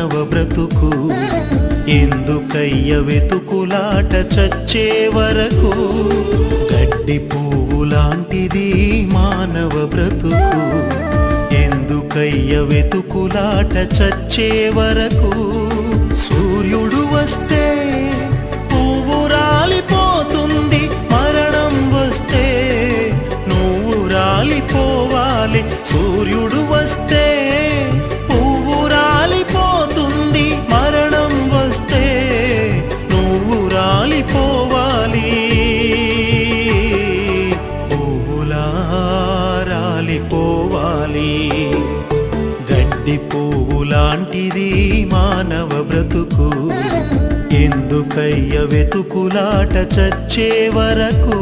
మానవ బ్రతుకు ఎందుకయ్య వెతుకులాట చచ్చే వరకు గడ్డి పువ్వు లాంటిది మానవ బ్రతుకు ఎందుకయ్య వెతుకులాట చచ్చే వరకు సూర్యుడు వస్తే పువ్వు రాలిపోతుంది మరణం వస్తే నువ్వు రాలిపోవాలి సూర్యుడు వస్తే పువ్వు రాలిపోతుంది మరణం వస్తే నువ్వు రాలిపోవాలి పువ్వులా రాలిపోవాలి గడ్డి పువ్వు లాంటిది మానవ బ్రతుకు ఎందుకయ్య వెతుకులాట చచ్చే వరకు